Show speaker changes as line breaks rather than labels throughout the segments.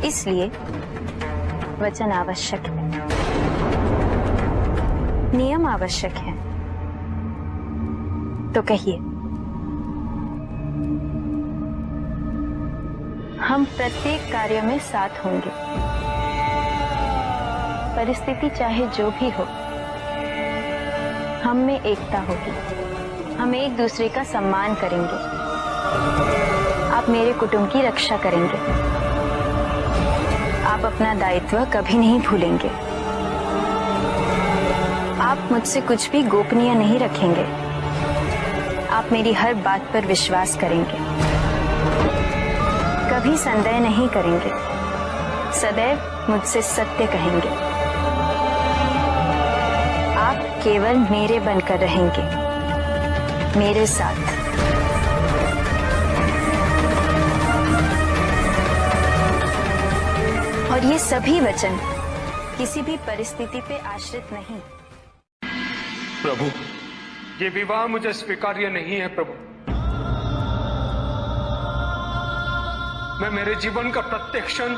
इसलिए वचन आवश्यक है, नियम आवश्यक है। तो कहिए, हम प्रत्येक कार्य में साथ होंगे, परिस्थिति चाहे जो भी हो, हम में एकता होगी। हम एक दूसरे का सम्मान करेंगे। आप मेरे कुटुंब की रक्षा करेंगे। आप अपना दायित्व कभी नहीं भूलेंगे। आप मुझसे कुछ भी गोपनीय नहीं रखेंगे। आप मेरी हर बात पर विश्वास करेंगे, कभी संदेह नहीं करेंगे, सदैव मुझसे सत्य कहेंगे। आप केवल मेरे बनकर रहेंगे, मेरे साथ। और ये सभी वचन किसी भी परिस्थिति पे आश्रित नहीं।
प्रभु, ये विवाह मुझे स्वीकार्य नहीं है प्रभु। मैं मेरे जीवन का प्रत्येक क्षण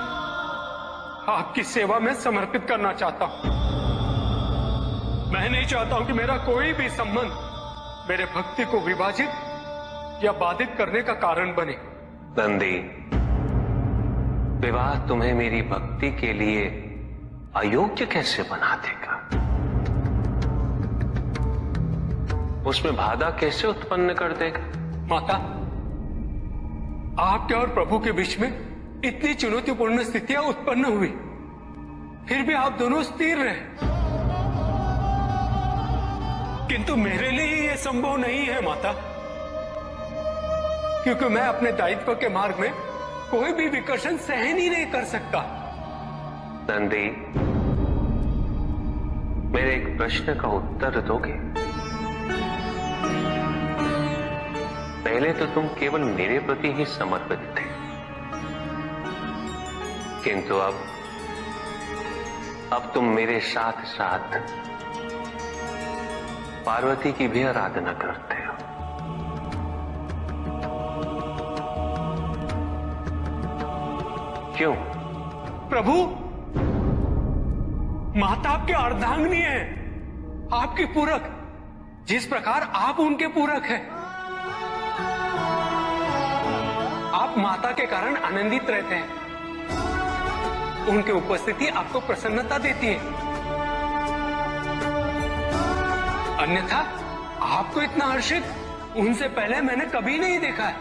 आपकी सेवा में समर्पित करना चाहता हूं। मैं नहीं चाहता हूं कि मेरा कोई भी संबंध मेरे भक्ति को विभाजित या बाधित करने का कारण बने।
नंदी, विवाह तुम्हें मेरी भक्ति के लिए अयोग्य कैसे बना देगा? उसमें बाधा कैसे उत्पन्न कर देगा?
माता, आपके और प्रभु के बीच में इतनी चुनौतीपूर्ण स्थितियां उत्पन्न हुई, फिर भी आप दोनों स्थिर रहे। किंतु मेरे लिए यह संभव नहीं है माता, क्योंकि मैं अपने दायित्व के मार्ग में कोई भी विकर्षण सहन ही नहीं कर सकता।
नंदी, मेरे एक प्रश्न का उत्तर दोगे? पहले तो तुम केवल मेरे प्रति ही समर्पित थे, किंतु अब तुम मेरे साथ साथ पार्वती की भी आराधना करते हो। क्यों?
प्रभु, माता आपके अर्धांगिनी है, आपकी पूरक, जिस प्रकार आप उनके पूरक हैं। आप माता के कारण आनंदित रहते हैं, उनकी उपस्थिति आपको प्रसन्नता देती है। अन्यथा आपको इतना हर्षित उनसे पहले मैंने कभी नहीं देखा है।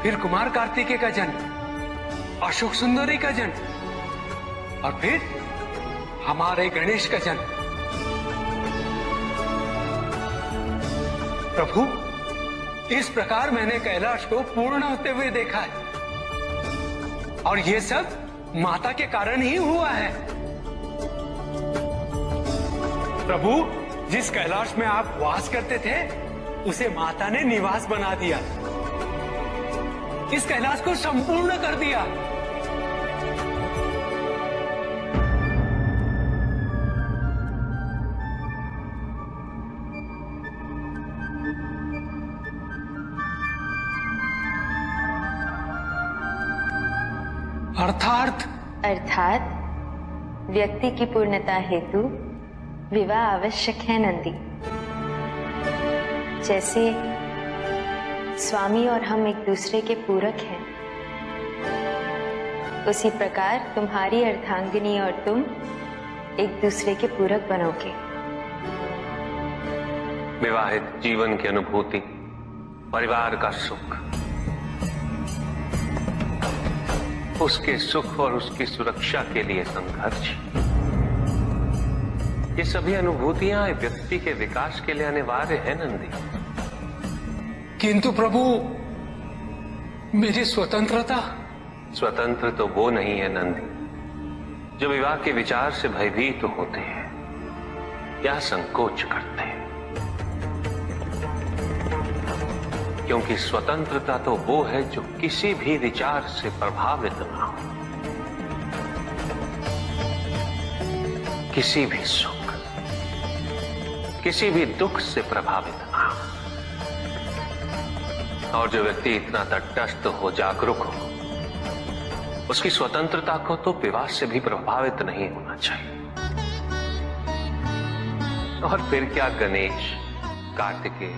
फिर कुमार कार्तिकेय का जन्म, अशोक सुंदरी का जन्म, और फिर हमारे गणेश का जन्म। प्रभु, इस प्रकार मैंने कैलाश को पूर्ण होते हुए देखा है, और ये सब माता के कारण ही हुआ है। प्रभु, जिस कैलाश में आप वास करते थे, उसे माता ने निवास बना दिया, इस कैलाश को संपूर्ण कर दिया।
अर्थात व्यक्ति की पूर्णता हेतु विवाह आवश्यक है नंदी। जैसे स्वामी और हम एक दूसरे के पूरक हैं, उसी प्रकार तुम्हारी अर्धांगिनी और तुम एक दूसरे के पूरक बनोगे।
विवाहित जीवन की अनुभूति, परिवार का सुख, उसके सुख और उसकी सुरक्षा के लिए संघर्ष, ये सभी अनुभूतियां व्यक्ति के विकास के लिए अनिवार्य है नंदी।
किंतु प्रभु, मेरी स्वतंत्रता।
स्वतंत्र तो वो नहीं है नंदी जो विवाह के विचार से भयभीत होते हैं या संकोच करते हैं, क्योंकि स्वतंत्रता तो वो है जो किसी भी विचार से प्रभावित ना हो, किसी भी सुख, किसी भी दुख से प्रभावित ना हो। और जो व्यक्ति इतना तटस्थ हो, जागरूक हो, उसकी स्वतंत्रता को तो विवाह से भी प्रभावित नहीं होना चाहिए। और फिर क्या गणेश, कार्तिकेय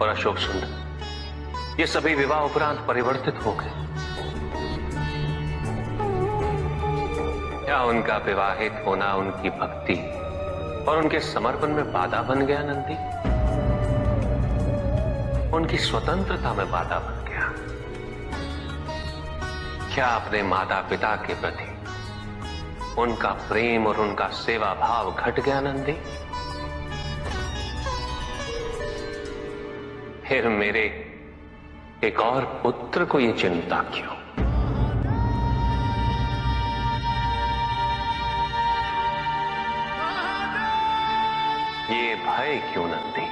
और अशोक सुंदर, ये सभी विवाह उपरांत परिवर्तित हो गए। क्या उनका विवाहित होना उनकी भक्ति और उनके समर्पण में बाधा बन गया नंदी? उनकी स्वतंत्रता में बाधा बन गया? क्या अपने माता पिता के प्रति उनका प्रेम और उनका सेवा भाव घट गया नंदी? फिर मेरे एक और पुत्र को ये चिंता क्यों? ये भय क्यों नंदी?